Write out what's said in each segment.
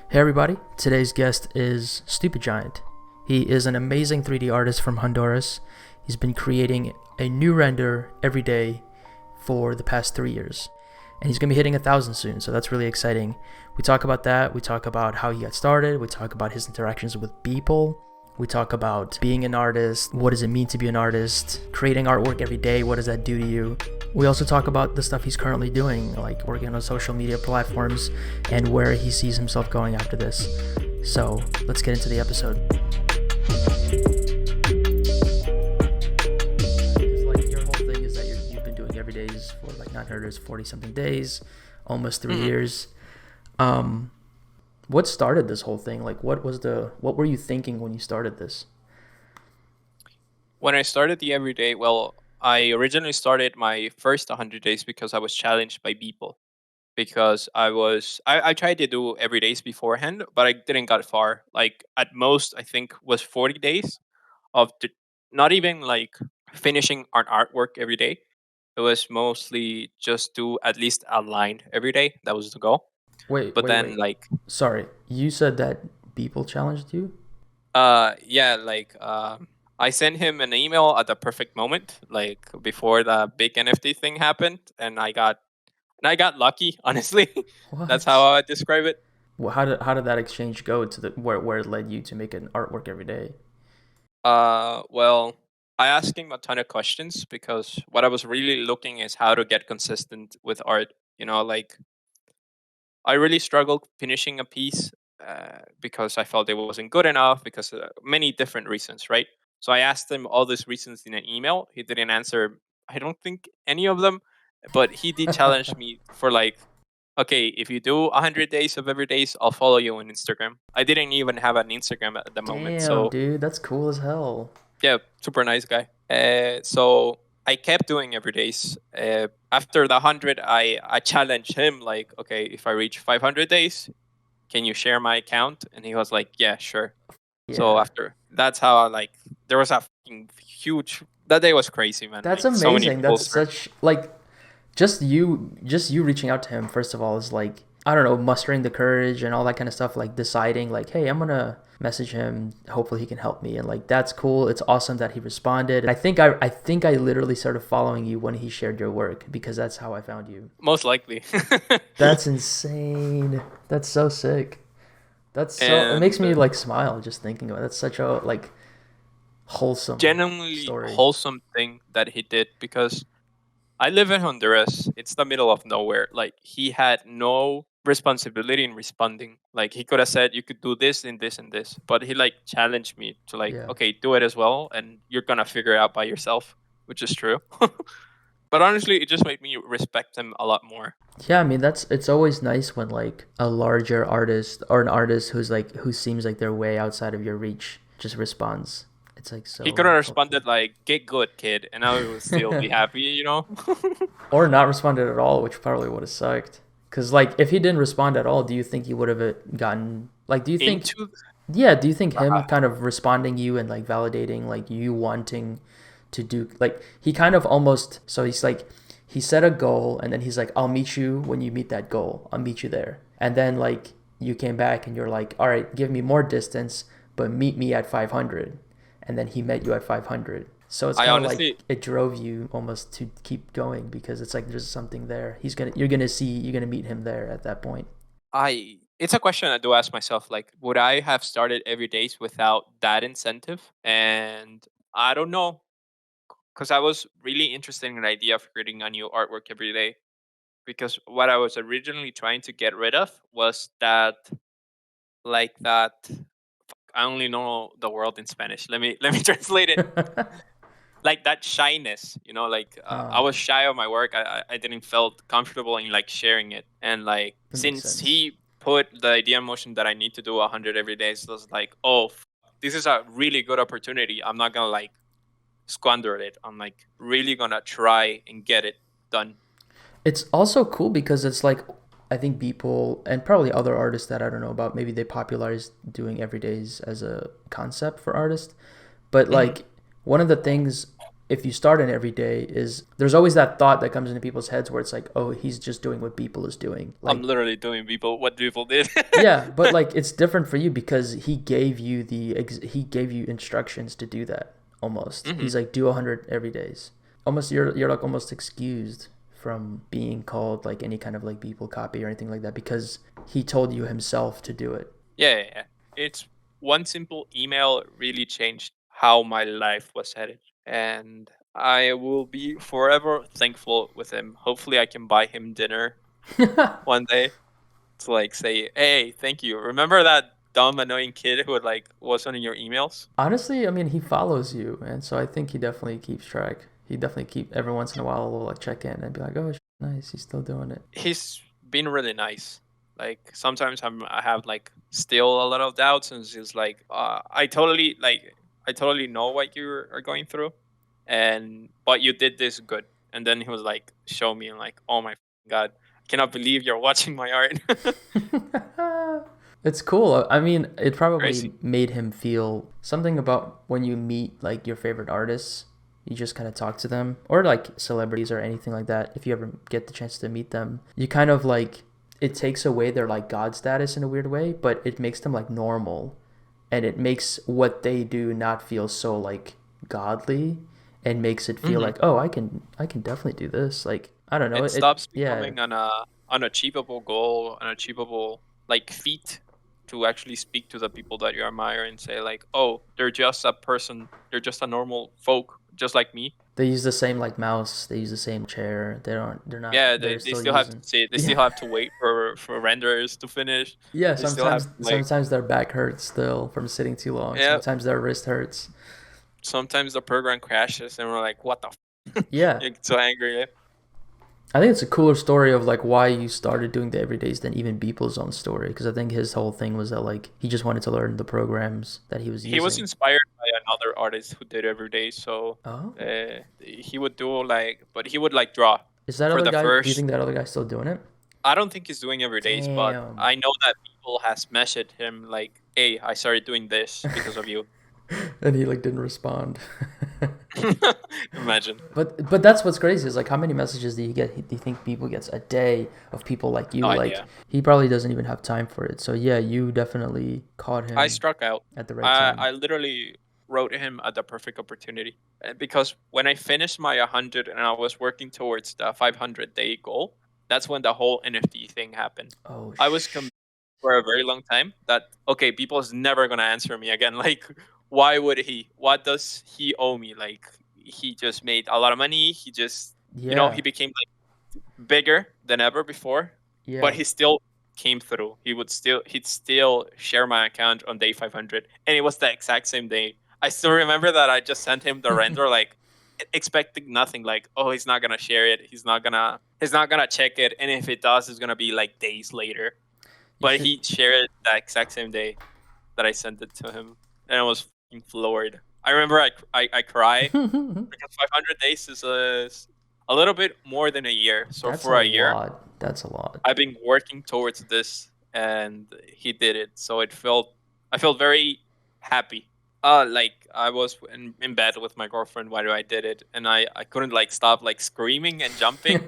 Hey everybody, today's guest is Stupidgiant. He is an amazing 3D artist from Honduras. He's been creating a new render every day for the past 3 years. And he's going to be hitting 1,000 soon, so that's really exciting. We talk about that, we talk about how he got started, we talk about his interactions with people, we talk about being an artist, what does it mean to be an artist, creating artwork every day, what does that do to you. We also talk about the stuff he's currently doing, like working on social media platforms and where he sees himself going after this. So let's get into the episode. Because like your whole thing is that you've been doing every days for like 940 something days, almost 3 years. What started this whole thing? Like what were you thinking when you started this? When I started the everyday, well, I originally started my first 100 days because I was challenged by people. Because I tried to do every days beforehand, but I didn't got far. Like at most, I think was 40 days of not even like finishing an artwork every day. It was mostly just do at least a line every day. That was the goal. Wait, But wait, then wait. Sorry, you said that people challenged you? yeah, I sent him an email at the perfect moment, like before the big NFT thing happened, and I got lucky, honestly. That's how What? I would describe it. Well, how did that exchange go to the where it led you to make an artwork every day? Well, I asked him a ton of questions because what I was really looking is how to get consistent with art. Like I really struggled finishing a piece because I felt it wasn't good enough because of many different reasons, right? So I asked him all these reasons in an email. He didn't answer, I don't think, any of them, but he did challenge me for like, okay, if you do 100 days of every days, I'll follow you on Instagram. I didn't even have an Instagram at the moment. Damn, So dude, that's cool as hell. yeah, super nice guy. So I kept doing every days. After the 100, I challenged him like, okay, if I reach 500 days, can you share my account? And he was like, yeah, sure. So Yeah. after that's how I like there was a fucking huge that day was crazy, man. That's Like so many amazing. people That's started. such like just you reaching out to him first of all is like I don't know, mustering the courage and all that kind of stuff, like deciding like, hey, I'm gonna message him, hopefully he can help me, and like that's cool. It's awesome that he responded. I think I literally started following you when he shared your work because that's how I found you. Most likely. That's insane. That's so sick. It makes and me like smile just thinking about it. That's such a like wholesome genuinely story. wholesome thing that he did because I live in Honduras. It's the middle of nowhere. Like he had no responsibility in responding. Like he could have said you could do this and this and this, but he like challenged me to like, Yeah. okay, do it as well, and you're gonna figure it out by yourself, which is true. But honestly, it just made me respect him a lot more. Yeah, I mean it's always nice when like a larger artist or an artist who seems like they're way outside of your reach just responds. It's like He could have so helpful. responded like, "Get good, kid," and I would still be happy. Or not responded at all, which probably would have sucked. Cause like if he didn't respond at all, do you think he would have gotten like Into do you think him kind of responding you and like validating like you wanting to do like he kind of almost so he's like he set a goal and then he's like I'll meet you when you meet that goal. I'll meet you there. And then like you came back and you're like all right, give me more distance but meet me at 500. And then he met you at 500. So it's I kind of like honestly, it drove you almost to keep going because it's like there's something there. You're going to meet him there at that point. I it's a question I do ask myself. Like, would I have started every days without that incentive? And I don't know, because I was really interested in the idea of creating a new artwork every day. Because what I was originally trying to get rid of was that. I only know the word in Spanish. Let me translate it. Like that shyness, like I uh, was shy of my work. I didn't felt comfortable in like sharing it, and like that makes since sense. he put the idea in motion that I need to do 100 every day, so I was like, oh, this is a really good opportunity. I'm not gonna like squander it. I'm like really gonna try and get it done. It's also cool because it's like I think people and probably other artists that I don't know about maybe they popularized doing everydays as a concept for artists. But Hmm. like one of the things if you start an everyday is there's always that thought that comes into people's heads where it's like, oh, he's just doing what Beeple is doing. I'm Like, literally doing what people did. yeah, but like it's different for you because he gave you instructions to do that almost. Hmm. He's like, do 100 every days. Almost you're like almost excused from being called like any kind of like Beeple copy or anything like that because he told you himself to do it. Yeah. It's one simple email really changed how my life was headed, and I will be forever thankful with him. Hopefully, I can buy him dinner one day to like say, "Hey, thank you. Remember that dumb, annoying kid who like was on your emails?" Honestly, I mean, he follows you, and so I think he definitely keeps track. He definitely keep every once in a while will like check in and be like, "Oh, nice, he's still doing it." He's been really nice. Like sometimes I have like still a lot of doubts, and he's like, I totally know what you are going through, and but you did this good." And then he was like, show me, and like, oh my god, I cannot believe you're watching my art. It's cool. I mean, it Crazy. probably made him feel something about when you meet like your favorite artists. You just kind of talk to them, or like celebrities or anything like that. If you ever get the chance to meet them, you kind of like it takes away their like god status in a weird way, but it makes them like normal, and it makes what they do not feel so like godly, and makes it feel Hmm. like, oh, I can definitely do this. Like I don't know, It it stops yeah. becoming an unachievable goal, unachievable like feat to actually speak to the people that you admire and say like, oh, they're just a person, they're just a normal folk, just like me. They use the same like mouse. They use the same chair. They're not. Yeah, They're they still still have to using. sit. They Yeah, still have to wait for renders to finish. yeah. They still have to like, Sometimes their back hurts still from sitting too long. yeah. Sometimes their wrist hurts. Sometimes the program crashes and we're like, what the? Yeah, You get so angry. Yeah. I think it's a cooler story of like why you started doing the everydays than even Beeple's own story because I think his whole thing was that like he just wanted to learn the programs that he was He was using. inspired by another artist who did every day, so Oh, he would do like, but he would like draw is that for other the guy? Do you first. think that other guy's still doing it? I don't think he's doing every days, but Damn. I know that people has messaged him like, "Hey, I started doing this because of you." And he like didn't respond. Imagine. But that's what's crazy is like how many messages do you get? Do you think people gets a day of people like you? No Like idea. he probably doesn't even have time for it. So yeah, you definitely caught I him struck out. at the right I time. literally wrote him at the perfect opportunity. Because when I finished my 100 and I was working towards the 500-day goal, that's when the whole NFT thing happened. Oh I was convinced for a very long time that okay, people's never gonna answer me again. Like, why would he? What does he owe me? Like, he just made a lot of money. He just, he yeah, became bigger than ever before, but yeah. he still came through. He'd still share my account on day 500, and it was the exact same day. I still remember that I just sent him the render like expecting nothing, like, oh, he's not gonna share it, he's not gonna check it, and if it does, it's gonna be like days later. You But should. he shared it the exact same day that I sent it to him, and I was fucking floored. I remember I cry because 500 days is a little bit more than a year. So That's a for a year, lot. That's a lot. I've been working towards this, and he did it. So I felt very happy. Like I was in bed with my girlfriend while I did it, and I couldn't like stop like screaming and jumping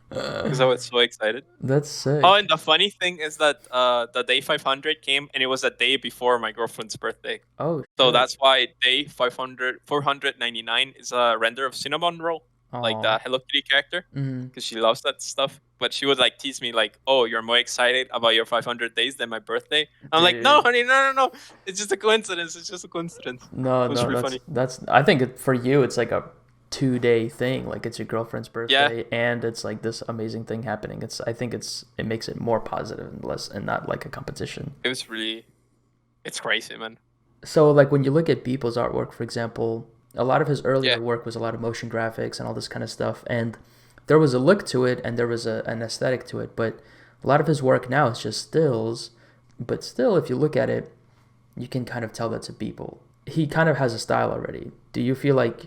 because I was so excited. That's Oh, sick. and the funny thing is that the day 500 came, and it was a day before my girlfriend's birthday. Oh So shit. that's why day 500, 499 is a render of Cinnamon Roll, like Oh. the Hello Kitty character, Mm. because she loves that stuff. But she would like tease me like, "Oh, you're more excited about your 500 days than my birthday." I'm like, "No, Dude. honey, no. It's just a coincidence. It's just a coincidence." No, It was no, really funny. that's. I think for you, it's like a 2 day thing. Like it's your girlfriend's Yeah, birthday, and it's like this amazing thing happening. I think it makes it more positive and less, and not like a competition. it was really, it's crazy, man. So like when you look at Beeple's artwork, for example, a lot of his Yeah, earlier work was a lot of motion graphics and all this kind of stuff, and there was a look to it and there was an aesthetic to it. But a lot of his work now is just stills. But still, if you look at it, you can kind of tell that's a Beeple. He kind of has a style already. Do you feel like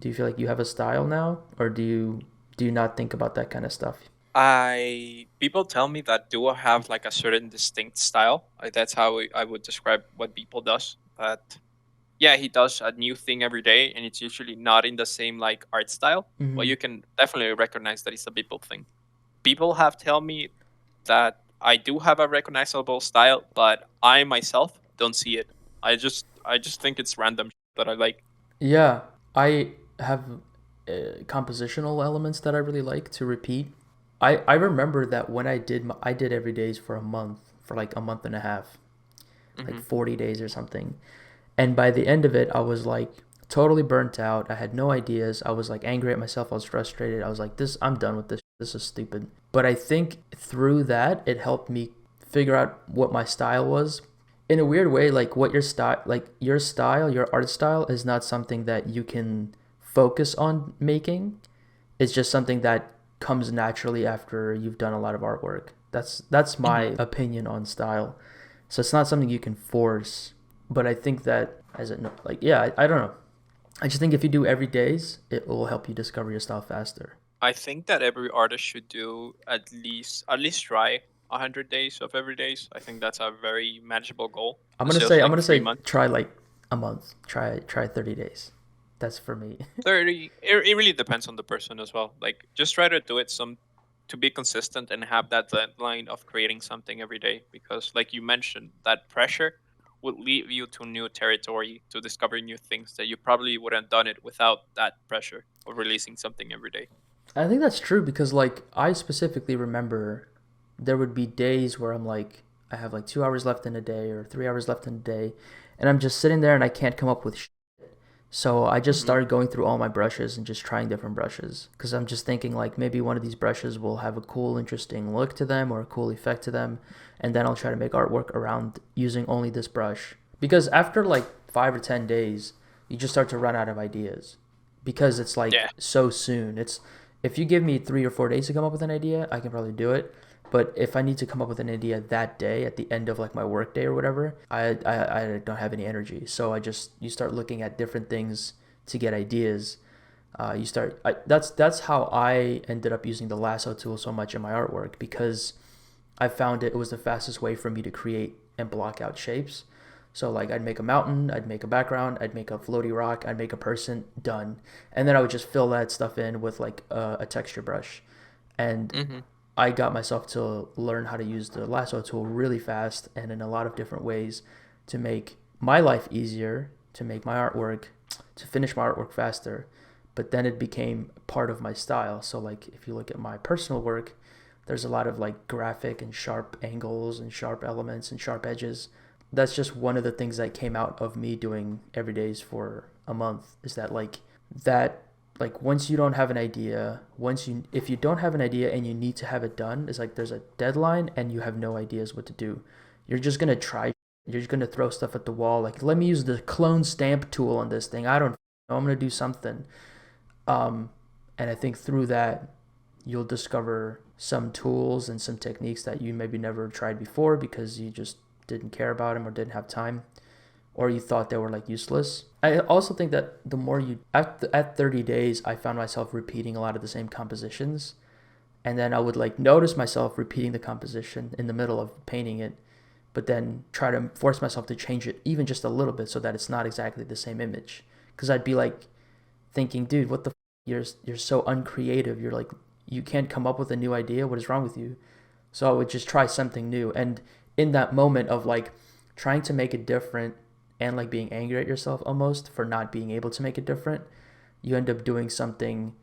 you have a style now, or do you not think about that kind of stuff? I people tell me that Duo have like a certain distinct style. Like that's how I would describe what people does. That yeah, he does a new thing every day, and it's usually not in the same like art style. But Hmm. you can definitely recognize that it's a people thing. People have tell me that I do have a recognizable style, but I myself don't see it. I just think it's random that I like. Yeah, I have compositional elements that I really like to repeat. I remember that when I did every days for a month, for like a month and a half, like Hmm. 40 days or something. And by the end of it, I was like totally burnt out. I had no ideas. I was like angry at myself. I was frustrated. I was like, this, I'm done with this. This is stupid. But I think through that, it helped me figure out what my style was. In a weird way, like your style, your art style is not something that you can focus on making. It's just something that comes naturally after you've done a lot of artwork. That's Hmm. my opinion on style. So it's not something you can force. But I think that as it like yeah, I don't know. I just think if you do every days, it will help you discover your style faster. I think that every artist should do at least try 100 days of every days. I think that's a very manageable goal instead of I'm like gonna three say months. try like a month. Try 30 days. That's for me. 30. It really depends on the person as well. Like just try to do it some to be consistent and have that deadline of creating something every day, because like you mentioned, that pressure would lead you to new territory, to discover new things that you probably wouldn't have done it without that pressure of releasing something every day. I think that's true because like I specifically remember there would be days where I'm like I have like 2 hours left in a day or 3 hours left in a day, and I'm just sitting there and I can't come up with. So I just Hmm. started going through all my brushes and just trying different brushes because I'm just thinking like maybe one of these brushes will have a cool, interesting look to them or a cool effect to them, and then I'll try to make artwork around using only this brush. Because after like 5 or 10 days, you just start to run out of ideas because it's like Yeah. so soon. It's if you give me 3 or 4 days to come up with an idea, I can probably do it. But if I need to come up with an idea that day at the end of like my work day or whatever, I don't have any energy. So you start looking at different things to get ideas. That's how I ended up using the lasso tool so much in my artwork because I found it was the fastest way for me to create and block out shapes. So like I'd make a mountain, I'd make a background, I'd make a floaty rock, I'd make a person, done. And then I would just fill that stuff in with like a texture brush. And Hmm. I got myself to learn how to use the lasso tool really fast and in a lot of different ways to make my life easier, to make my artwork, to finish my artwork faster. But then it became part of my style. So like if you look at my personal work, there's a lot of like graphic and sharp angles and sharp elements and sharp edges. That's just one of the things that came out of me doing everydays for a month is that that once you don't have an idea, once you if you don't have an idea and you need to have it done, it's like there's a deadline and you have no ideas what to do. You're just gonna try. You're just gonna throw stuff at the wall. Like let me use the clone stamp tool on this thing. I don't know. I'm gonna do something. Um, and I think through that you'll discover some tools and some techniques that you maybe never tried before because you just didn't care about them or didn't have time or you thought they were like useless. I also think that the more you at 30 days, I found myself repeating a lot of the same compositions, and then I would like notice myself repeating the composition in the middle of painting it, but then try to force myself to change it even just a little bit so that it's not exactly the same image. Because I'd be like thinking, dude, what the you're so uncreative. You're like you can't come up with a new idea. What is wrong with you? So I would just try something new. And in that moment of like trying to make it different and like being angry at yourself almost for not being able to make it different, you end up doing something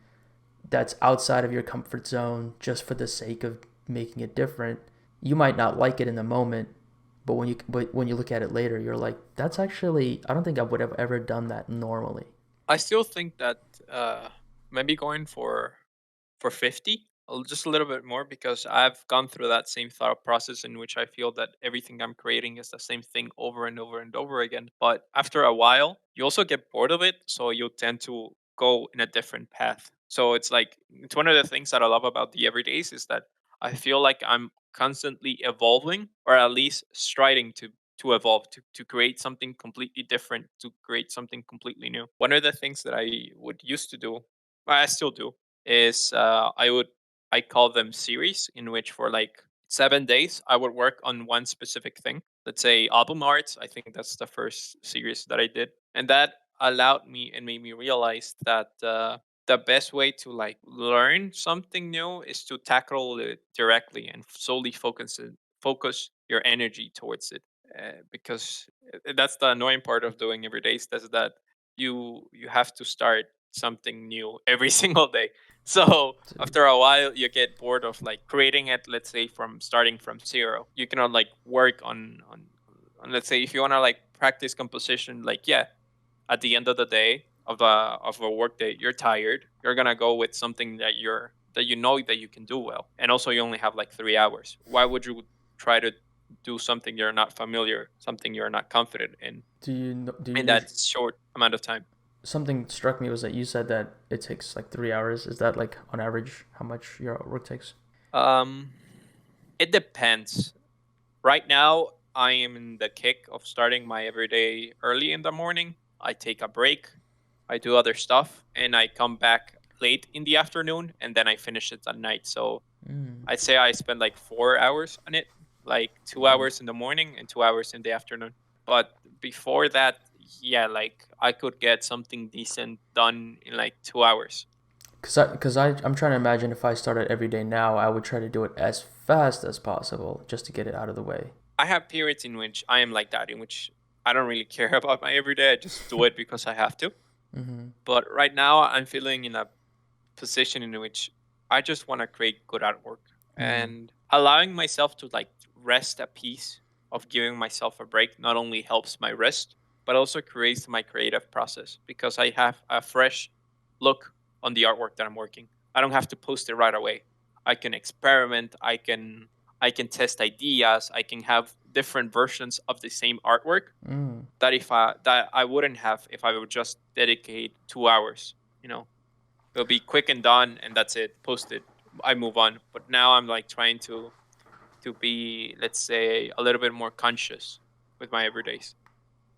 that's outside of your comfort zone just for the sake of making it different. You might not like it in the moment, but when you look at it later, you're like, that's actually I don't think I would have ever done that normally. I still think that maybe going for 50, just a little bit more, because I've gone through that same thought process in which I feel that everything I'm creating is the same thing over and over and over again. But after a while, you also get bored of it, so you tend to go in a different path. So it's like it's one of the things that I love about the everydays is that I feel like I'm constantly evolving, or at least striding to evolve, to create something completely different, to create something completely new. One of the things that I would used to do, well, I still do, is I call them series, in which for like 7 days I would work on one specific thing. Let's say album art. I think that's the first series that I did. and that allowed me and made me realize that the best way to like learn something new is to tackle it directly and solely focus your energy towards it, because that's the annoying part of doing every day, is that you have to start something new every single day. So Dude. after a while you get bored of like creating it, let's say from starting from zero. You cannot like work on let's say if you want to like practice composition, like yeah, at the end of the day of a work day, you're tired, you're gonna go with something that you know that you can do well, and also you only have like 3 hours. Why would you try to do something you're not familiar, something you're not confident Do in you that short amount of time? something struck me was that you said that it takes like 3 hours. Is that like on average how much your work takes? um it depends. Right now, I am in the kick of starting my everyday early in the morning. I take a break, I do other stuff, and I come back late in the afternoon, and then I finish it at night. So Mm. I'd say I spend like 4 hours on it, like two Wow. hours in the morning and 2 hours in the afternoon. But before that, yeah, like I could get something decent done in like 2 hours. I'm trying to imagine if I started every day now, I would try to do it as fast as possible just to get it out of the way. I have periods in which I am like that, in which I don't really care about my everyday. I just do it because I have to. Mm-hmm. But right now, I'm feeling in a position in which I just want to create good artwork, Mm. and allowing myself to like rest a piece of giving myself a break not only helps my rest, but also creates my creative process because I have a fresh look on the artwork that I'm working. I don't have to post it right away. I can experiment. I can test ideas. I can have different versions of the same artwork Mm. that I wouldn't have if I would just dedicate 2 hours. You know, it'll be quick and done, and that's it. Post it. I move on. But now I'm like trying to be, let's say, a little bit more conscious with my everydays.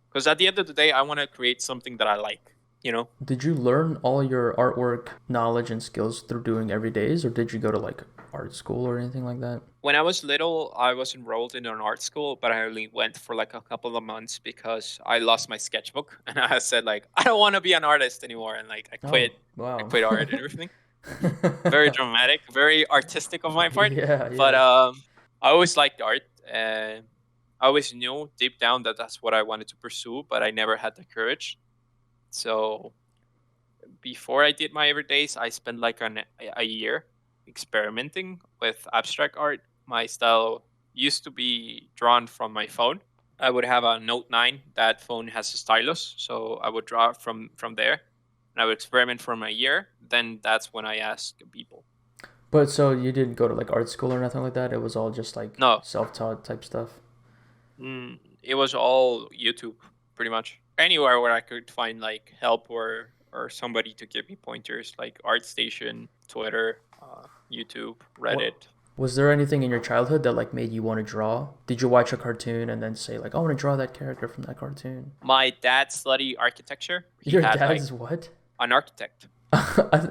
Because at the end of the day, I want to create something that I like. You know, Did you learn all your artwork knowledge and skills through doing every days, or did you go to like art school or anything like that? when I was little, I was enrolled in an art school, but I only went for like a couple of months because I lost my sketchbook, and I said like I don't want to be an artist anymore, and like I Oh, quit. I wow. quit art and everything. Very dramatic, very artistic of my part. Yeah, But yeah. I always liked art, and I always knew deep down that that's what I wanted to pursue, but I never had the courage. So before I did my everydays, I spent like a year experimenting with abstract art. My style used to be drawn from my phone. I would have a Note 9. That phone has a stylus, so I would draw from there, and I would experiment for a year. Then that's when I asked people. But so you didn't go to like art school or nothing like that? It was all just like No, self-taught type stuff. it was all YouTube, pretty much. Anywhere where I could find like help or somebody to give me pointers, like ArtStation, Twitter, YouTube, What Reddit. was there anything in your childhood that like made you want to draw? Did you watch a cartoon and then say like, I want to draw that character from that cartoon? My dad studied architecture. He Your had like dad's what? an architect.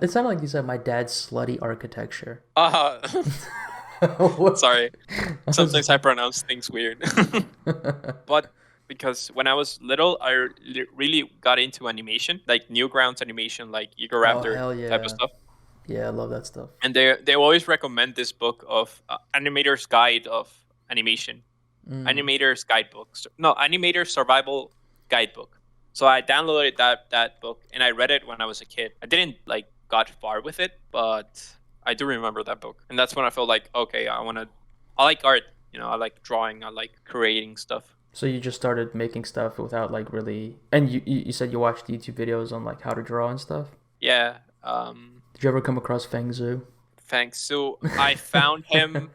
It sounded like you said my dad's slutty architecture. Uh, What? sorry. I was Sometimes I pronounce things weird. But because when I was little, I really got into animation, like Newgrounds animation, like Eager Oh Raptor hell type of yeah. stuff. Yeah, I love that stuff. And they always recommend this book of Animator's Guide of Animation, Mm. Animator's Guidebook. No, Animator's Survival Guidebook. So I downloaded that book and I read it when I was a kid. I didn't like got far with it, but I do remember that book, and that's when I felt like okay, I like art. You know, I like drawing. I like creating stuff. So you just started making stuff without like really, and you said you watched YouTube videos on like how to draw and stuff. Yeah. Did you ever come across Feng Zhu? Thanks. So I found him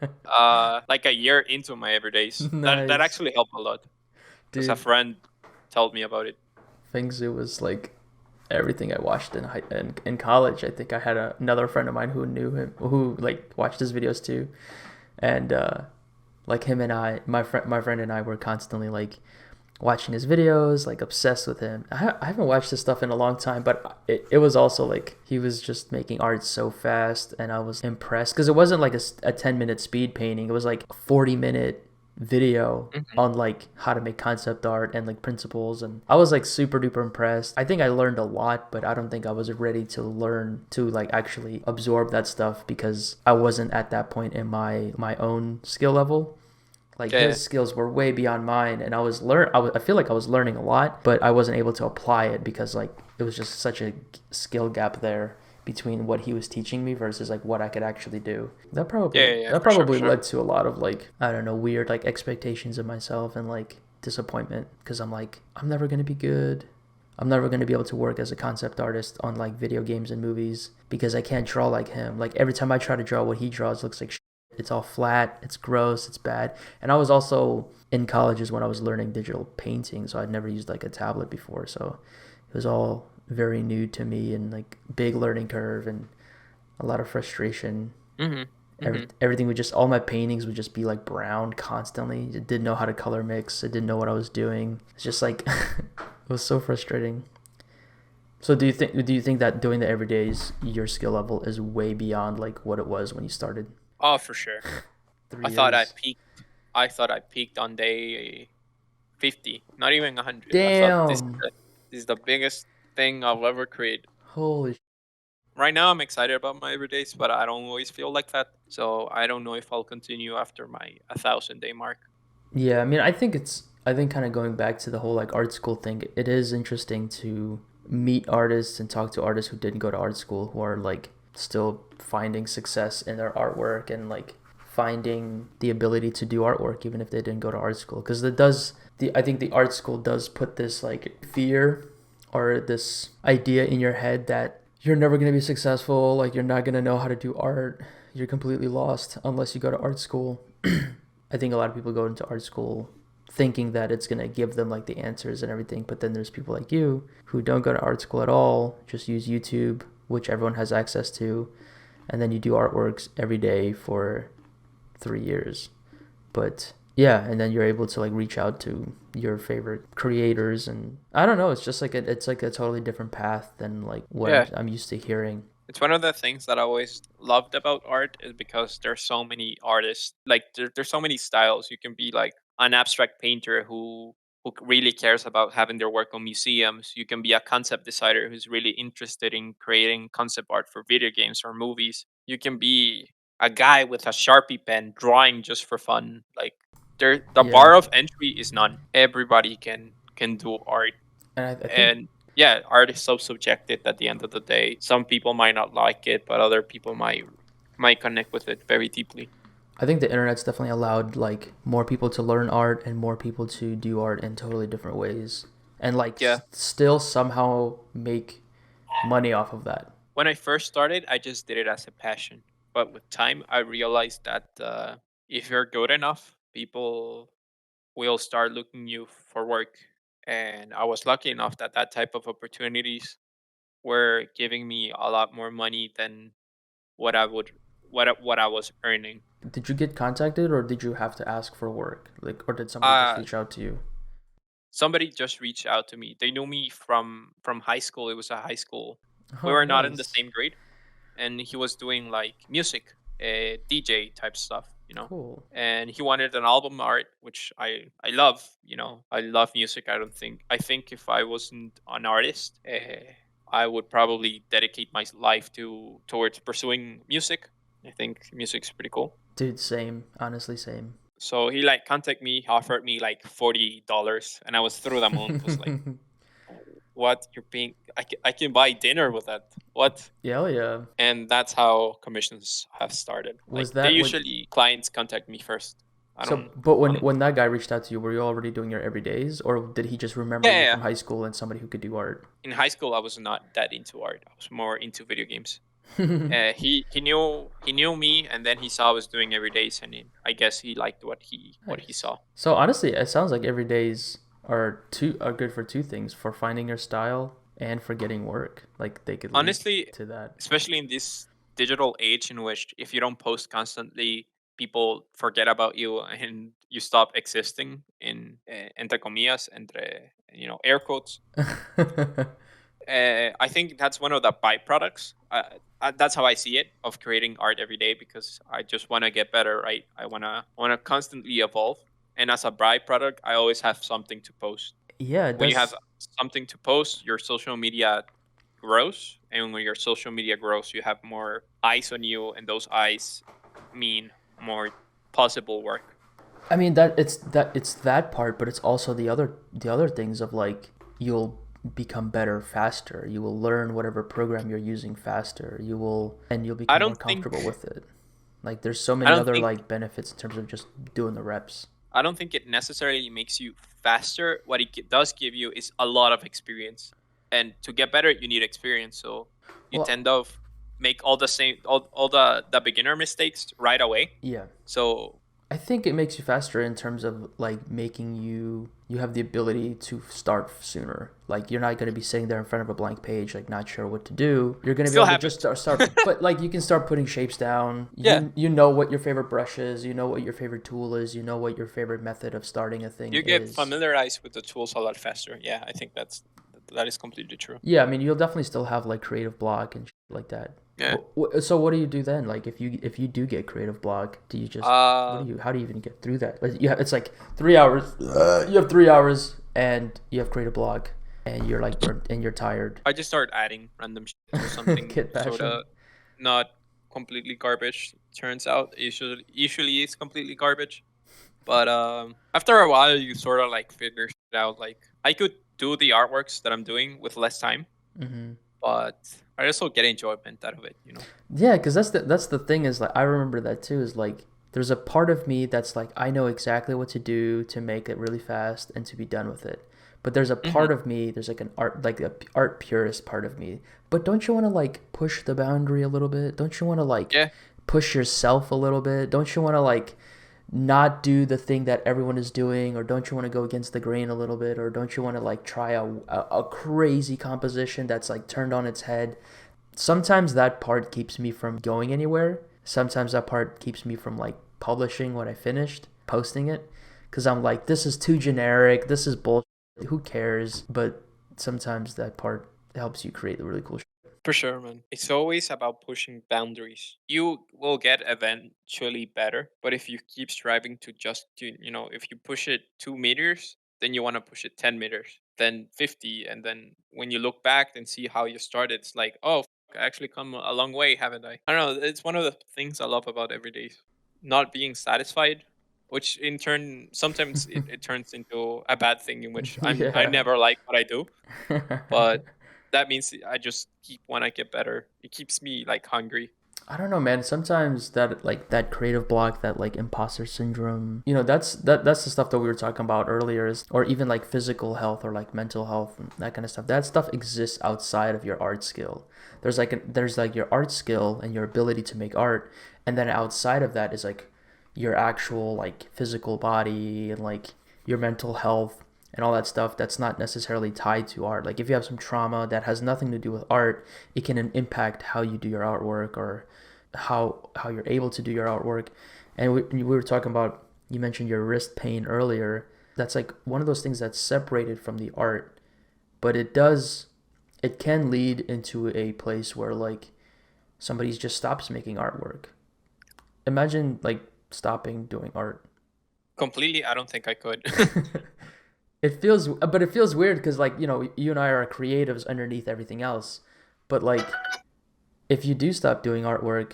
like a year into my everydays. That Nice, actually helped a lot because a dude. friend told me about it. Feng Zhu was like everything I watched in college. I think I had another friend of mine who knew him, who like watched his videos too, and like him and my friend and I were constantly like watching his videos, like obsessed with him. I haven't watched his stuff in a long time, but it was also like he was just making art so fast, and I was impressed because it wasn't like a 10-minute speed painting. It was like a 40-minute video Hmm. on like how to make concept art and like principles, and I was like super duper impressed. I think I learned a lot, but I don't think I was ready to learn to like actually absorb that stuff because I wasn't at that point in my own skill level. Like Yeah, his skills were way beyond mine, and I feel like I was learning a lot, but I wasn't able to apply it because like it was just such a skill gap there between what he was teaching me versus like what I could actually do. yeah, yeah, yeah, That for sure, for probably sure. led to a lot of like, I don't know, weird like expectations of myself and like disappointment because I'm like, I'm never going to be good. I'm never going to be able to work as a concept artist on like video games and movies because I can't draw like him. Like every time I try to draw what he draws looks like shit. It's all flat, it's gross, it's bad. And I was also in colleges when I was learning digital painting, so I'd never used like a tablet before, so it was all very new to me and like big learning curve and a lot of frustration. Hmm. Hmm. Everything would just, all my paintings would just be like brown constantly. It didn't know how to color mix. It didn't know what I was doing. It's just like it was so frustrating. So do you think that doing the everydays your skill level is way beyond like what it was when you started Oh, for sure. three I thought I years? peaked. I thought I peaked on day 50, not even 100. I thought Damn. this is the biggest thing I'll ever create. Holy. Right now, I'm excited about my everydays, but I don't always feel like that. So I don't know if I'll continue after my 1,000 day mark. Yeah, I mean, I think kind of going back to the whole like art school thing, it is interesting to meet artists and talk to artists who didn't go to art school who are like still finding success in their artwork and like finding the ability to do artwork even if they didn't go to art school, because it does the I think the art school does put this like fear or this idea in your head that you're never going to be successful, like you're not going to know how to do art, you're completely lost unless you go to art school. I think a lot of people go into art school thinking that it's going to give them like the answers and everything, but then there's people like you who don't go to art school at all, just use YouTube, which everyone has access to, and then you do artworks every day for 3 years. But yeah, and then you're able to like reach out to your favorite creators, and I don't know, it's just like it's like a totally different path than like what Yeah, I'm used to hearing. it's one of the things that I always loved about art is because there's so many artists. Like there's so many styles. You can be like an abstract painter who really cares about having their work on museums. You can be a concept designer who's really interested in creating concept art for video games or movies. You can be a guy with a Sharpie pen drawing just for fun. Like the Yeah, bar of entry is none. Everybody can do art. and I think And yeah, art is so subjective at the end of the day. Some people might not like it, but other people might connect with it very deeply. the internet's definitely allowed like more people to learn art and more people to do art in totally different ways and like Yeah. still somehow make money off of that. When I first started, I just did it as a passion. But with time, I realized that if you're good enough, people will start looking you for work. And I was lucky enough that that type of opportunities were giving me a lot more money than what I would what I was earning. Did you get contacted or did you have to ask for work? Like, or did somebody just Uh reach out to you? Somebody just reached out to me. They knew me from high school. It was a high school. We Oh, were not in the nice. same grade, and he was doing like music, DJ type stuff, Cool. And he wanted an album art, which I love. I love music. I think if I wasn't an artist, I would probably dedicate my life towards pursuing music. I think music's pretty cool. Dude, same. Honestly, same. So he like contacted me, offered me like $40, and I was through the moon. Was like, what you're paying? I can buy dinner with that. What? Yeah, hell yeah. And that's how commissions have started. Like Was they that when? usually clients contact me first. I So, don't. but I don't. when that guy reached out to you, were you already doing your everydays, or did he just remember Yeah, you yeah, from yeah. high school and somebody who could do art? In high school, I was not that into art. I was more into video games. He knew me, and then he saw I was doing every days, and I guess he liked what he Nice. saw. So honestly, it sounds like every days are good for two things: for finding your style and for getting work. Like they could lead Honestly, to that. especially in this digital age in which if you don't post constantly, people forget about you and you stop existing in entre comillas, entre air quotes. I think that's one of the byproducts. That's how I see it of creating art every day because I just want to get better, right? I wanna constantly evolve, and as a byproduct, I always have something to post. Yeah, When you have that's something to post, your social media grows, and when your social media grows, you have more eyes on you, and those eyes mean more possible work. I mean that part, but it's also the other things of like you'll become better faster. You will learn whatever program you're using faster. You'll I become more don't think comfortable with it. Like there's so I many don't other think like benefits in terms of just doing the reps. I don't think it necessarily makes you faster. What it does give you is a lot of experience, and to get better, you need experience. So you Well, tend to make all the same all the beginner mistakes right away. yeah. So I think it makes you faster in terms of like making you have the ability to start sooner. Like you're not going to be sitting there in front of a blank page like not sure what to do. You're going to be still able to just happens. start but like you can start putting shapes down. Yeah, You know what your favorite brush is, you know what your favorite tool is, you know what your favorite method of starting a thing you get is. familiarized with the tools a lot faster. Yeah, I think that is completely true. Yeah, I mean you'll definitely still have like creative block and shit like that. Yeah. So what do you do then? Like if you do get creative block, do you just Uh, how do you even get through that? Like, it's like 3 hours. You have 3 hours and you have creative block and you're like burnt and you're tired. I just start adding random shit, so something Get sort passion. of not completely garbage turns out. Usually it's completely garbage. But after a while, you sort of like figure it out. Like I could do the artworks that I'm doing with less time, Hmm. but I also get enjoyment out of it. You know. Yeah, because that's the thing is like I remember that too is like there's a part of me that's like I know exactly what to do to make it really fast and to be done with it. But there's a Hmm. part of me, there's like an art like a art purist part of me. But don't you want to like push the boundary a little bit? Don't you want to like Yeah, push yourself a little bit? Don't you want to like not do the thing that everyone is doing, or don't you want to go against the grain a little bit, or don't you want to like try a crazy composition that's like turned on its head? Sometimes that part keeps me from going anywhere. Sometimes that part keeps me from like publishing what I finished, posting it, because I'm like, this is too generic, this is bullshit, who cares? But sometimes that part helps you create the really cool shit. for sure, man. It's always about pushing boundaries. You will get eventually better, but if you keep striving to if you push it 2 meters, then you want to push it 10 meters, then 50, and then when you look back and see how you started, it's like, oh, I actually come a long way, haven't I? I don't know. It's one of the things I love about every day, not being satisfied, which in turn sometimes it turns into a bad thing in which I Yeah. never like what I do, but that means I just keep when I get better. It keeps me like hungry. I don't know, man. Sometimes that like that creative block, that like imposter syndrome, that's the stuff that we were talking about earlier, or even like physical health or like mental health and that kind of stuff. That stuff exists outside of your art skill. There's like your art skill and your ability to make art, and then outside of that is like your actual like physical body and like your mental health and all that stuff that's not necessarily tied to art. Like if you have some trauma that has nothing to do with art, it can impact how you do your artwork or how you're able to do your artwork. And we were talking about, you mentioned your wrist pain earlier. That's like one of those things that's separated from the art, but it can lead into a place where like somebody just stops making artwork. Imagine like stopping doing art. Completely, I don't think I could. It feels weird because like you and I are creatives underneath everything else, but like if you do stop doing artwork,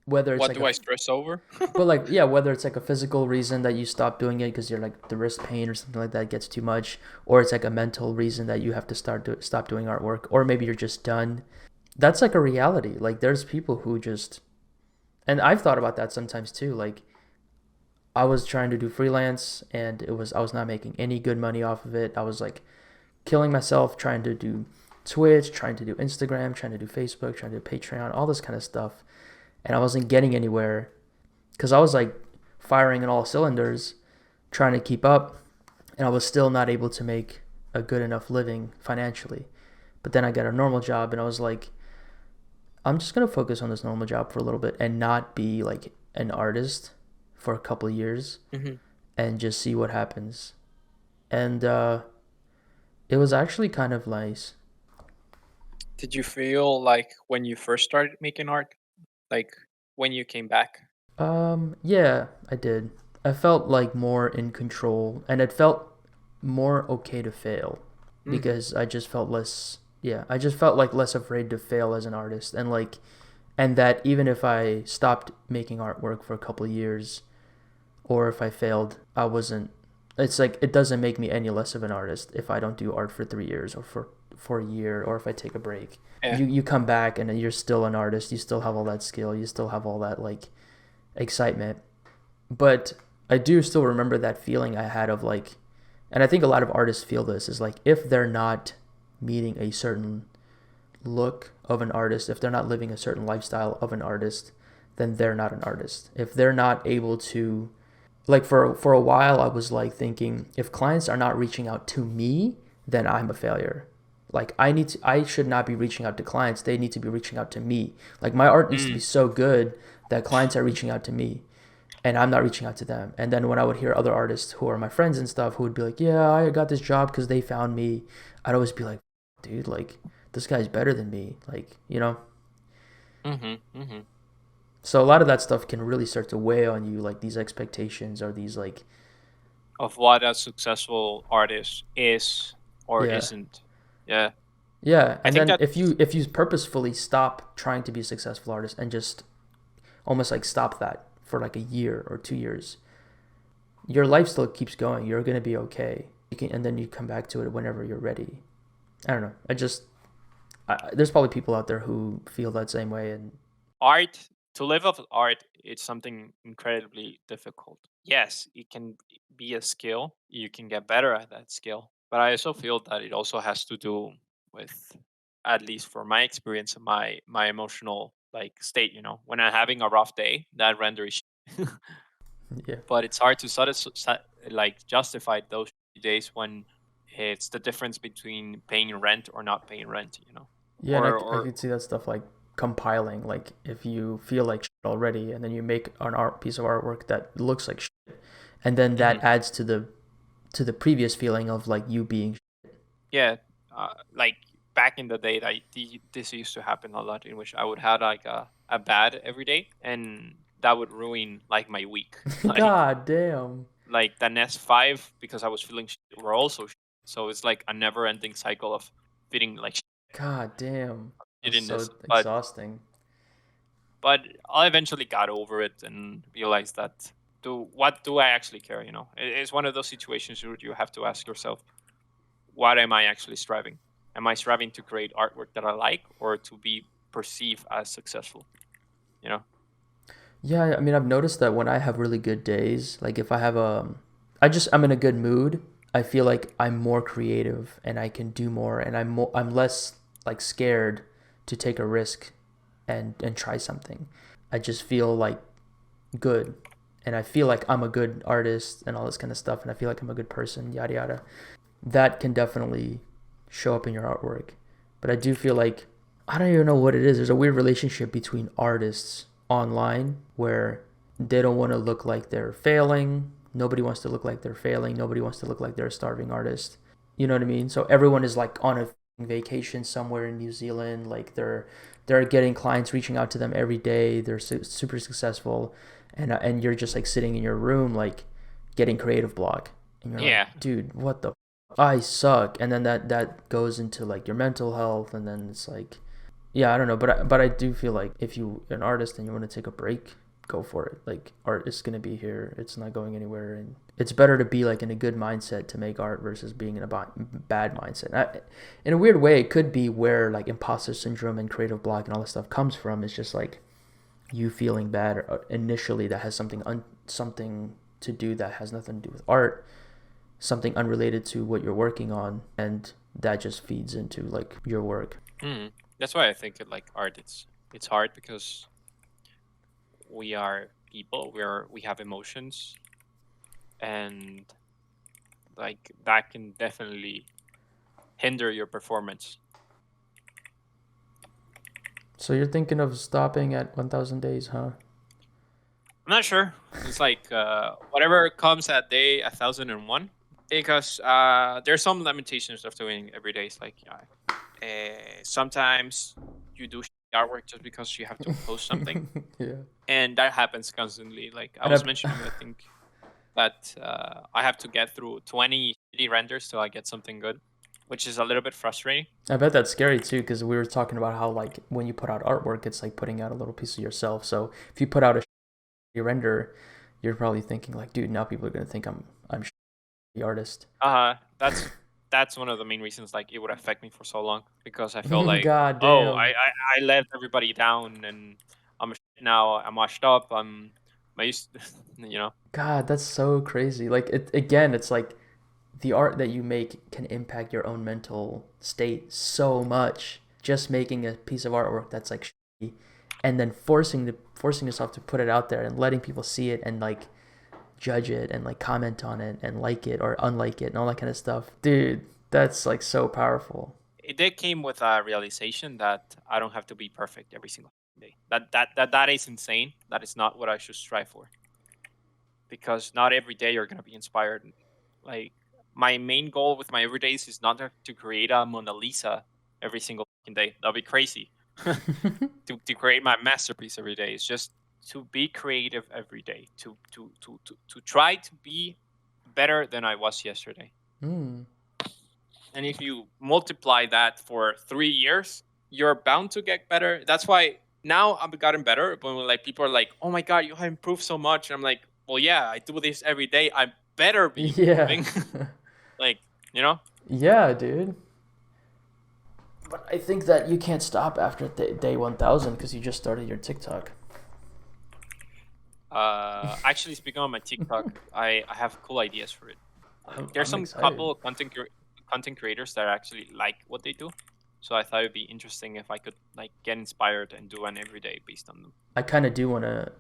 whether it's What like do I stress over? but like yeah, whether it's like a physical reason that you stop doing it because you're like the wrist pain or something like that gets too much, or it's like a mental reason that you have to stop doing artwork, or maybe you're just done. That's like a reality. Like there's people who just, and I've thought about that sometimes too. Like I was trying to do freelance and I was not making any good money off of it. I was like killing myself trying to do Twitch, trying to do Instagram, trying to do Facebook, trying to do Patreon, all this kind of stuff. And I wasn't getting anywhere because I was like firing in all cylinders, trying to keep up, and I was still not able to make a good enough living financially. But then I got a normal job, and I was like, I'm just gonna focus on this normal job for a little bit and not be like an artist for a couple of years Hmm. and just see what happens. And it was actually kind of nice. Did you feel like when you first started making art, like when you came back? Yeah, I did. I felt like more in control, and it felt more okay to fail Mm. because I just felt less. Yeah, I just felt like less afraid to fail as an artist, and like, and that even if I stopped making artwork for a couple of years, or if I failed, I wasn't. It's like it doesn't make me any less of an artist if I don't do art for 3 years or for a year, or if I take a break. Yeah. You come back and you're still an artist. You still have all that skill. You still have all that like excitement. But I do still remember that feeling I had of like, and I think a lot of artists feel this, is like if they're not meeting a certain look of an artist, if they're not living a certain lifestyle of an artist, then they're not an artist. If they're not able to, like for a while I was like thinking, if clients are not reaching out to me, then I'm a failure. Like I should not be reaching out to clients. They need to be reaching out to me. Like my art needs to be Mm. so good that clients are reaching out to me and I'm not reaching out to them. And then when I would hear other artists who are my friends and stuff who would be like, "Yeah, I got this job because they found me," I'd always be like, "Dude, like this guy's better than me." Like, you know. Mhm. Mhm. So a lot of that stuff can really start to weigh on you, like these expectations or these like, Of what a successful artist is or yeah, isn't. Yeah. yeah. I And think then that if you purposefully stop trying to be a successful artist and just almost like stop that for like a year or 2 years, your life still keeps going. You're gonna be okay. You can, and then you come back to it whenever you're ready. I don't know. There's probably people out there who feel that same way, and art, to live off art, it's something incredibly difficult. Yes, it can be a skill. You can get better at that skill. But I also feel that it also has to do with, at least for my experience, my emotional like state, When I'm having a rough day, that render is yeah, but it's hard to like justify those days when it's the difference between paying rent or not paying rent. yeah. And I Or could see that stuff like compiling. Like if you feel like shit already, and then you make an art piece of artwork that looks like shit, and then Mhm. that adds to the previous feeling of like you being. Yeah, like back in the day, this used to happen a lot, in which I would have like a bad every day, and that would ruin like my week. like God damn. like the next five, because I was feeling shit, were also shit. So it's like a never-ending cycle of feeling like God damn. That's so shittiness. exhausting. But I eventually got over it and realized that what do I actually care? It's one of those situations where you have to ask yourself, what am I actually striving? Am I striving to create artwork that I like, or to be perceived as successful? You know? Yeah, I mean, I've noticed that when I have really good days, like if I have I'm in a good mood, I feel like I'm more creative and I can do more, and I'm less like scared to take a risk and try something. I just feel like good, and I feel like I'm a good artist and all this kind of stuff, and I feel like I'm a good person, yada yada. That can definitely show up in your artwork. But I do feel like I don't even know what it is. There's a weird relationship between artists online where they don't want to look like they're failing. Nobody wants to look like they're failing. Nobody wants to look like they're a starving artist. You know what I mean? So everyone is like on a vacation somewhere in New Zealand. Like they're getting clients reaching out to them every day. They're super successful, and you're just like sitting in your room like getting creative block, and you're like, Yeah. dude, what the I suck, and then that goes into like your mental health, and then it's like, yeah, I don't know, but I do feel like if you're an artist and you want to take a break, go for it. Like art is gonna be here; it's not going anywhere, and it's better to be like in a good mindset to make art versus being in a bad mindset. In a weird way, it could be where like imposter syndrome and creative block and all this stuff comes from. It's just like you feeling bad initially that has something to do that has nothing to do with art, something unrelated to what you're working on, and that just feeds into like your work. That's why I think like art, it's hard because we are people. We have emotions, and like that can definitely hinder your performance. So you're thinking of stopping at 1,000 days, huh? I'm not sure. It's like whatever comes at day 1,001, because there's some limitations of doing every day. It's like sometimes you do artwork just because you have to post something, Yeah. and that happens constantly. Like I And was mentioning, I think that I have to get through 20 shitty renders till I get something good, which is a little bit frustrating. I bet that's scary too, because we were talking about how like when you put out artwork, it's like putting out a little piece of yourself. So if you put out a shitty render, you're probably thinking like, dude, now people are gonna think I'm the artist. That's one of the main reasons like it would affect me for so long, because I felt like, God oh, damn. I let everybody down, and I'm now I'm washed up. I used you know. God, that's so crazy. Like it again, it's like the art that you make can impact your own mental state so much. Just making a piece of artwork that's like shitty, and then forcing yourself to put it out there and letting people see it and like judge it and like comment on it and like it or unlike it and all that kind of stuff. Dude, that's like so powerful. It did came with a realization that I don't have to be perfect every single day. That is insane. That is not what I should strive for, because not every day you're gonna be inspired. Like, my main goal with my everydays is not to create a Mona Lisa every single day. That'll be crazy. to create my masterpiece every day. It's just to be creative every day. To try to be better than I was yesterday. Mm. And if you multiply that for 3 years, you're bound to get better. That's why now I've gotten better. But when like people are like, "Oh my god, you have improved so much," and I'm like, "Well, yeah, I do this every day. I better be Yeah. improving." Like, you know. Yeah, dude. But I think that you can't stop after day 1000 because you just started your TikTok. Actually, speaking on my TikTok, I have cool ideas for it. Like, there's I'm some excited. couple of content creators that actually like what they do, so I thought it'd be interesting if I could like get inspired and do an everyday based on them. I kind of do want to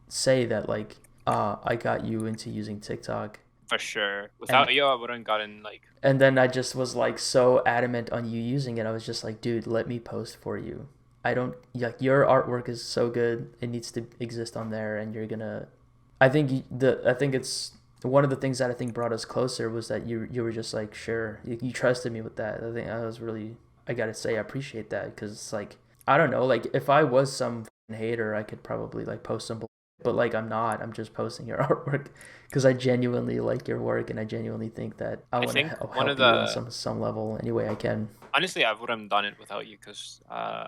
say that like I got you into using TikTok, For sure. and Without you, I wouldn't gotten like. then I just was like so adamant on you using it. I was just like, dude, let me post for you. I don't like your artwork is so good. It needs to exist on there, and you're gonna. I think it's one of the things that I think brought us closer was that you were just like sure you trusted me with that. I think I was really I gotta say I appreciate that because it's like I don't know like if I was some hater I could probably like post some but like I'm not. I'm just posting your artwork because I genuinely like your work and I genuinely think that I I want to think one of help you on the some level any way I can. honestly, I wouldn't have done it without you, because,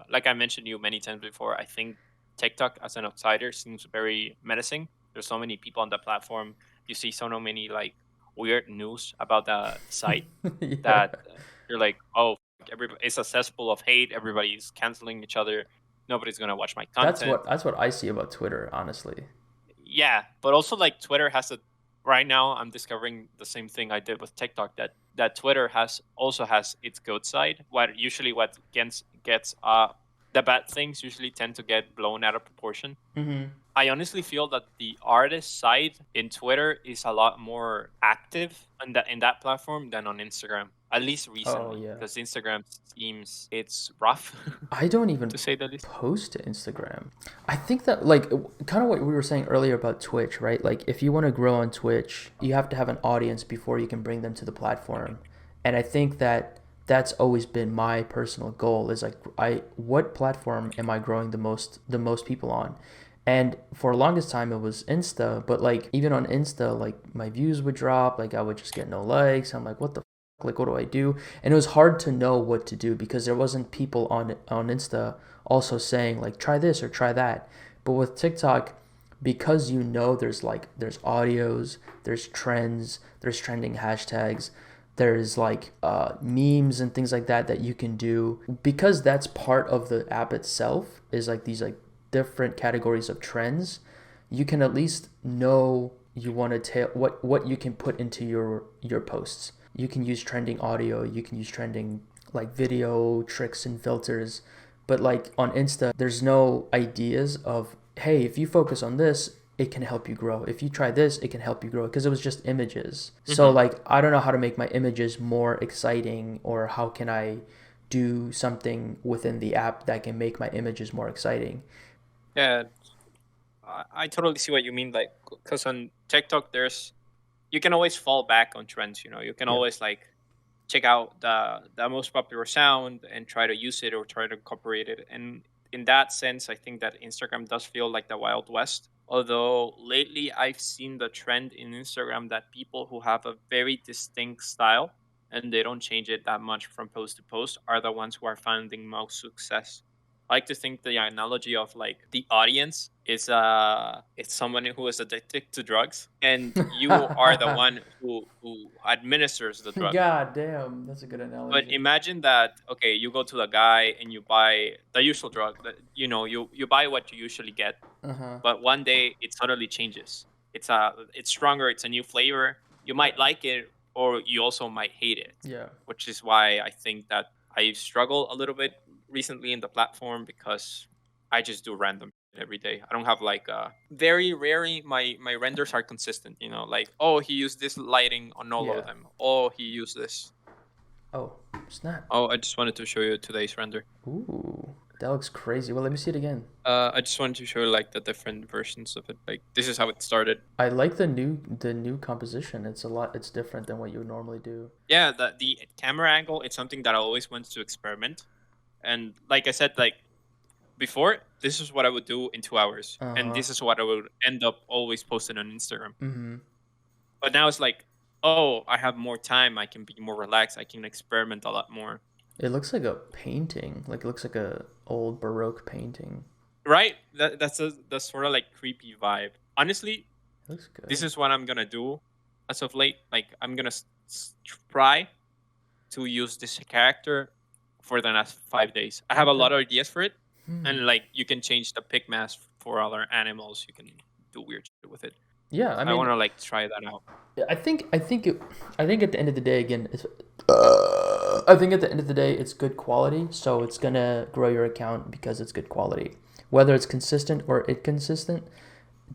like I mentioned you many times before, I think TikTok as an outsider seems very menacing. There's so many people on the platform. You see so many like weird news about the site Yeah. that you're like, oh, everybody, it's a cesspool of hate. Everybody's canceling each other. Nobody's gonna watch my content. That's what I see about Twitter, honestly. Yeah, but also like Twitter has a. Right now, I'm discovering the same thing I did with TikTok, that Twitter has its good side. What gets the bad things usually tend to get blown out of proportion. Mm-hmm. I honestly feel that the artist side in Twitter is a lot more active in that platform than on Instagram, at least Oh recently, yeah. because Instagram seems it's rough, I don't even to say the least. post to Instagram. I think that like kind of what we were saying earlier about Twitch, right? Like if you want to grow on Twitch, you have to have an audience before you can bring them to the platform. And I think that that's always been my personal goal is like I what platform am I growing the most people on? And for the longest time it was Insta, but like even on Insta like my views would drop, like I would just get no likes. I'm like what the like what do I do? And it was hard to know what to do because there wasn't people on Insta also saying like try this or try that. But with TikTok, because you know there's audios, there's trends, there's trending hashtags, there's like memes and things like that that you can do because that's part of the app itself is like these like different categories of trends. You can at least know you want to tell what you can put into your posts. You can use trending audio, you can use trending like video tricks and filters, but like on Insta there's no ideas of hey if you focus on this it can help you grow, if you try this it can help you grow, because it was just images. So Mm-hmm. like I don't know how to make my images more exciting or how can I do something within the app that can make my images more exciting. Yeah, I totally see what you mean. Like, because on TikTok, you can always fall back on trends. You can Yeah. always like check out the most popular sound and try to use it or try to incorporate it. And in that sense, I think that Instagram does feel like the Wild West. Although lately I've seen the trend in Instagram that people who have a very distinct style and they don't change it that much from post to post are the ones who are finding most success. I like to think the analogy of like the audience is it's someone who is addicted to drugs and you are the one who administers the drug. God damn, that's a good But analogy. imagine that, okay, you go to the guy and you buy the usual drug that you buy what you usually get, Uh-huh. but one day it suddenly changes. It's stronger, it's a new flavor. You might like it or you also might hate it, Yeah. which is why I think that I struggle a little bit recently in the platform because I just do random shit every day. I don't have like very rarely my renders are consistent, like, oh, he used this lighting on all Yeah. of them. Oh, he used this. Oh, snap. Oh, I just wanted to show you today's render. Ooh, that looks crazy. Well, let me see it again. I just wanted to show you like the different versions of it. Like this is how it started. I like the new composition. It's different than what you would normally do. Yeah, the camera angle, it's something that I always wanted to experiment. And like I said, like before, this is what I would do in 2 hours. And Uh-huh. this is what I would end up always posting on Instagram. Mm-hmm. But now it's like, oh, I have more time, I can be more relaxed, I can experiment a lot more. It looks like a painting. Like it looks like a old Baroque painting. Right? That's sort of like creepy vibe. Honestly, It looks good. this is what I'm gonna do as of late. Like I'm gonna try to use this character for the next 5 days. I have a Okay. lot of ideas for it, Hmm. and like you can change the pick mask for other animals. You can do weird shit with it. Yeah, I I mean, want to like try that out. I think at the end of the day, again, I think at the end of the day, it's good quality. So it's gonna grow your account because it's good quality. Whether it's consistent or inconsistent,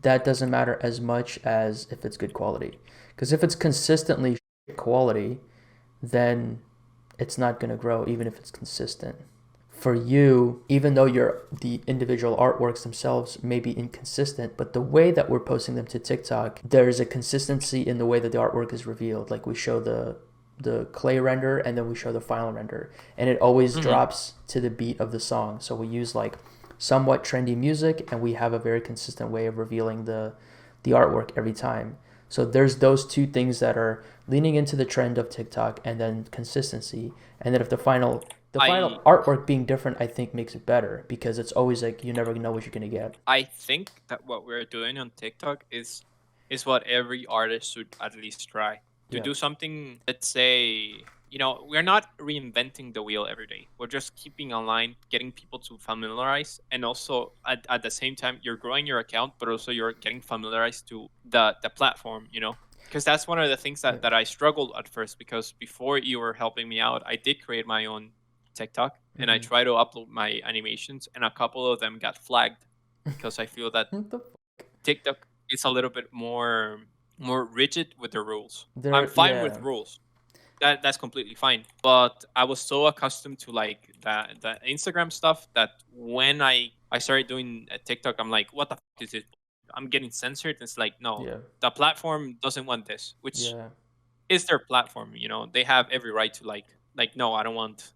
that doesn't matter as much as if it's good quality. Because if it's consistently shit quality, then it's not gonna grow even if it's consistent. For you, even though the individual artworks themselves may be inconsistent, but the way that we're posting them to TikTok, there's a consistency in the way that the artwork is revealed. Like we show the clay render and then we show the final render, and it always drops to the beat of the song. So we use like somewhat trendy music, and we have a very consistent way of revealing the artwork every time. So there's those two things that are leaning into the trend of TikTok, and then consistency. And then if the final I artwork being different, I think makes it better because it's always like you never know what you're gonna get. I think that what we're doing on TikTok is what every artist should at least try to Yeah. do something. Let's say, we're not reinventing the wheel every day. We're just keeping online, getting people to familiarize, and also at the same time, you're growing your account, but also you're getting familiarized to the platform. Because that's one of the things Yeah. that I struggled at first. Because before you were helping me out, I did create my own TikTok and I tried to upload my animations, and a couple of them got flagged because I feel that What the TikTok is a little bit more rigid with the rules. I'm There, fine with yeah, rules. That's completely fine. But I was so accustomed to like the Instagram stuff that when I started doing TikTok, I'm like, what the is it? I'm getting censored. It's like, no, yeah, the platform doesn't want this, which yeah, is their platform. They have every right to like no, I don't want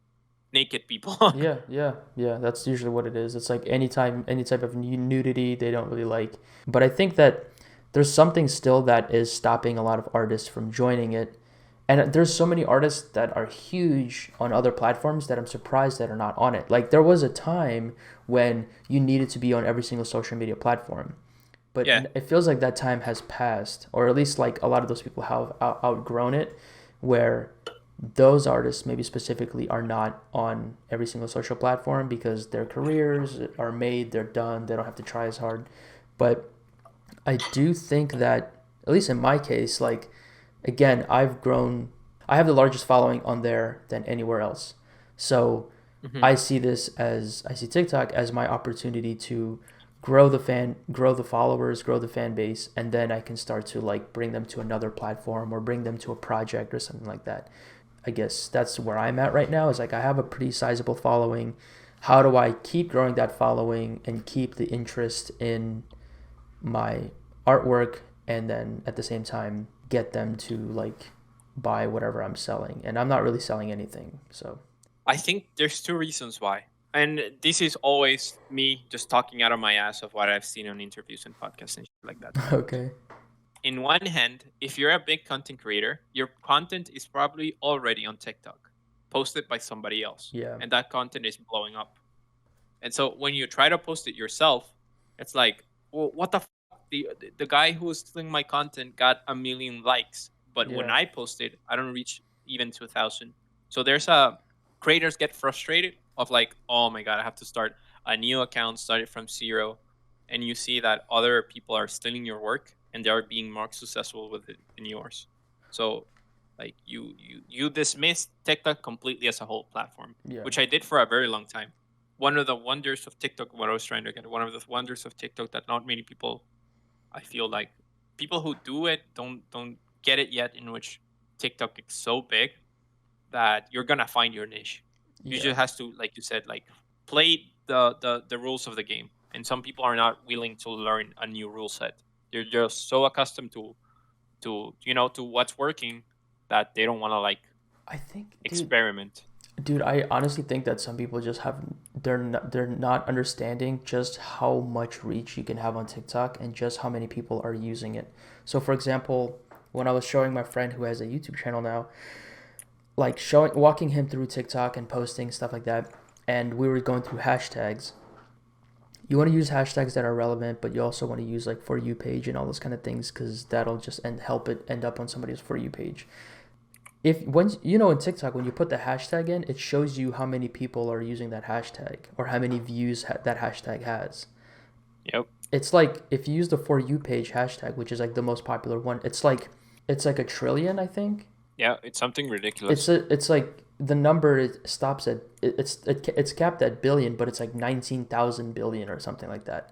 naked people. yeah. That's usually what it is. It's like any type of nudity they don't really like. But I think that there's something still that is stopping a lot of artists from joining it. And there's so many artists that are huge on other platforms that I'm surprised that are not on it. Like there was a time when you needed to be on every single social media platform, but Yeah. it feels like that time has passed, or at least like a lot of those people have outgrown it, where those artists maybe specifically are not on every single social platform because their careers are made, they're done, they don't have to try as hard. But I do think that, at least in my case, like, again, I have the largest following on there than anywhere else. So Hmm. I see TikTok as my opportunity to grow the followers, grow the fan base, and then I can start to like bring them to another platform or bring them to a project or something like that. I guess that's where I'm at right now, is like I have a pretty sizable following. How do I keep growing that following and keep the interest in my artwork, and then at the same time get them to like buy whatever I'm selling? And I'm not really selling anything. So I think there's two reasons why. and this is always me just talking out of my ass of what I've seen on interviews and podcasts and shit like that. Okay. In one hand, if you're a big content creator, your content is probably already on TikTok, posted by somebody else, Yeah. and that content is blowing up. And so when you try to post it yourself, it's like, well, what the fuck? The guy who was stealing my content got 1 million likes, but when Yeah. I post it, I don't reach even 2,000. So there's a creators get frustrated of like, oh my god, I have to start a new account, start it from zero, and you see that other people are stealing your work and they are being more successful with it than yours. So like you dismiss TikTok completely as a whole platform, Yeah. which I did for a very long time. One of the wonders of TikTok, what I was trying to get, one of the wonders of TikTok that not many people, I feel like, people who do it don't get it yet. In which TikTok is so big that you're gonna find your niche. You Yeah. just has to, like you said, like play the rules of the game. And some people are not willing to learn a new rule set. They're just so accustomed to what's working that they don't want to like I think, experiment. dude, I honestly think that some people just have they're not understanding just how much reach you can have on TikTok and just how many people are using it. So, for example, when I was showing my friend who has a YouTube channel now, like walking him through TikTok and posting stuff like that, and we were going through hashtags. You want to use hashtags that are relevant, but you also want to use like for you page and all those kind of things because that'll just help it end up on somebody's for you page. If once in TikTok, when you put the hashtag in, it shows you how many people are using that hashtag or how many views that hashtag has. Yep. It's like if you use the for you page hashtag, which is like the most popular one, it's like a trillion, I think. Yeah, it's something It's ridiculous. it's like the number it stops at it's capped at billion, but it's like 19,000 billion or something like that,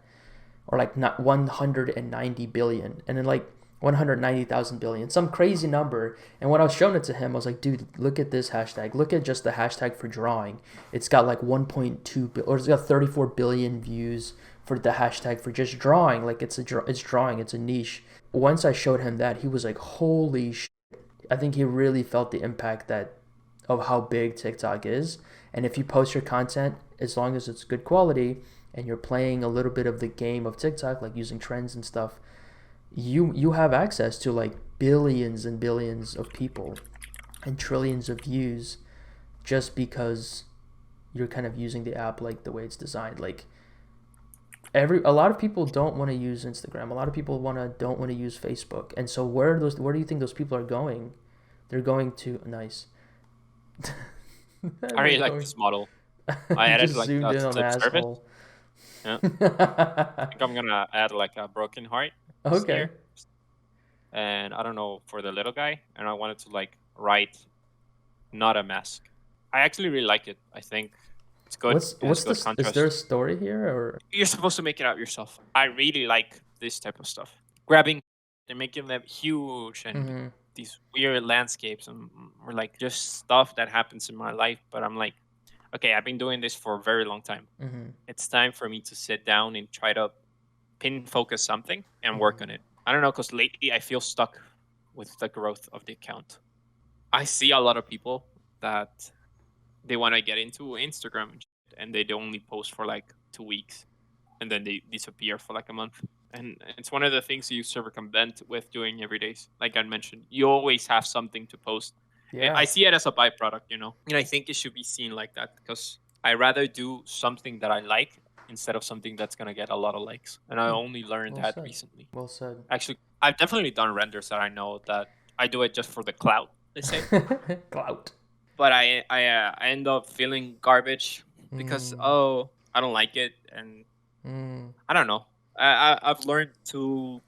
or like not 190 billion, and then like 190,000 billion, some crazy number. And when I was showing it to him, I was like, dude, look at this hashtag. Look at just the hashtag for drawing. It's got like 1.2 or it's got 34 billion views for the hashtag for just drawing. Like it's drawing. It's a niche. Once I showed him that, he was like, holy shit. I think he really felt the impact that of how big TikTok is. And if you post your content, as long as it's good quality and you're playing a little bit of the game of TikTok, like using trends and stuff, you have access to like billions and billions of people and trillions of views just because you're kind of using the app like the way it's designed. Like a lot of people don't want to use Instagram. A lot of people don't want to use Facebook. And so where do you think those people are going? They're going to nice. I They're really like going. this model. I You added just like zoomed a in on the slip service. asshole. Yeah. I think I'm gonna add like a broken heart just Okay. here. And I don't know, for the little guy, and I wanted to like write not a mask. I actually really like it. I think it's good. It has What's good this? Is there a contrast. story here or? You're supposed to make it out yourself. I really like this type of stuff. Grabbing and making them huge and Mm-hmm. these weird landscapes or like just stuff that happens in my life. But I'm like, okay, I've been doing this for a very long time. Mm-hmm. It's time for me to sit down and try to pin focus something and work Mm-hmm. on it. I don't know, because lately I feel stuck with the growth of the account. I see a lot of people that they want to get into Instagram and they only post for like 2 weeks and then they disappear for like a month. And it's one of the things you circumvent with doing every day. Like I mentioned, you always have something to post. Yeah. I see it as a byproduct. And I think it should be seen like that because I rather do something that I like instead of something that's gonna get a lot of likes. And I only learned Well that said. recently. Well said. Actually, I've definitely done renders that I know that I do it just for the clout, let's say. Clout. But I end up feeling garbage because Mm. I don't like it, and Mm. I don't know. I've learned to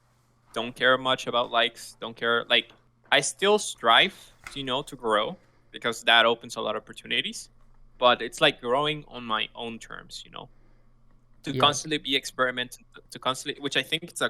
don't care much about likes. Don't care. Like I still strive, to grow because that opens a lot of opportunities. But it's like growing on my own terms. To Yeah. constantly be experimenting, to constantly, which I think it's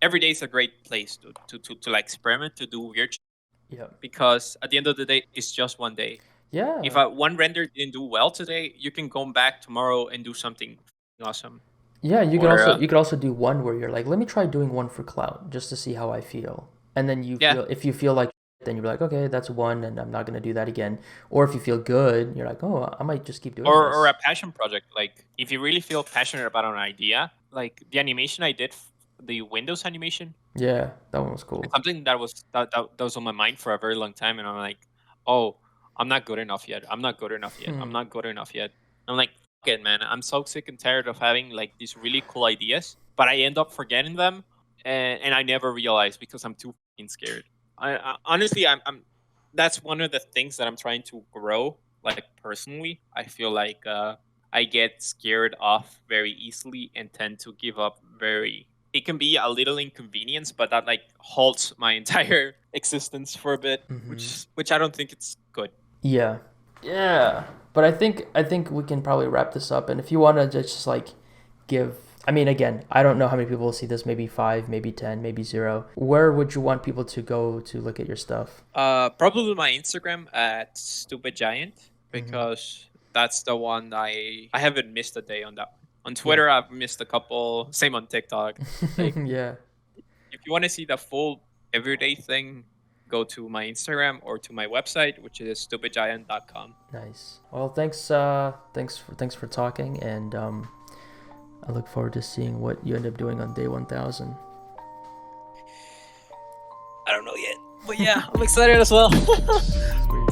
every day is a great place to like experiment, to do weird shit, Yeah. because at the end of the day, it's just one day. If Yeah. one render didn't do well today, you can go back tomorrow and do something awesome. Yeah, you could Or also you could also do one where you're like, let me try doing one for clout just to see how I feel. And then you yeah, feel if you feel like then you're like, okay, that's one, and I'm not gonna do that again. Or if you feel good, you're like, oh, I might just keep doing Or this. a passion project. Like if you really feel passionate about an idea, like the animation I did, the Windows animation, Yeah, that one was cool. it's something that was on my mind for a very long time, and I'm like, oh, I'm not good enough yet. I'm not good enough yet. I'm not good enough yet. I'm like, fuck it, man. I'm so sick and tired of having like these really cool ideas, but I end up forgetting them, and I never realize because I'm too fucking scared. I honestly, I'm that's one of the things that I'm trying to grow, like personally. I feel like I get scared off very easily and tend to give up very. It can be a little inconvenience, but that like halts my entire existence for a bit, which I don't think it's good. Yeah. Yeah. But I think we can probably wrap this up. And if you want to just like give, I mean, again, I don't know how many people will see this, maybe 5, maybe 10, maybe 0. Where would you want people to go to look at your stuff? Probably my Instagram at Stupidgiant because that's the one I haven't missed a day on that one. On Twitter, I've missed a couple. Same on TikTok. Like Yeah. if you want to see the full everyday thing, go to my Instagram or to my website, which is stupidgiant.com. Nice. Well, thanks for talking, and I look forward to seeing what you end up doing on day 1000. I don't know yet, but yeah, I'm excited as well. Sweet.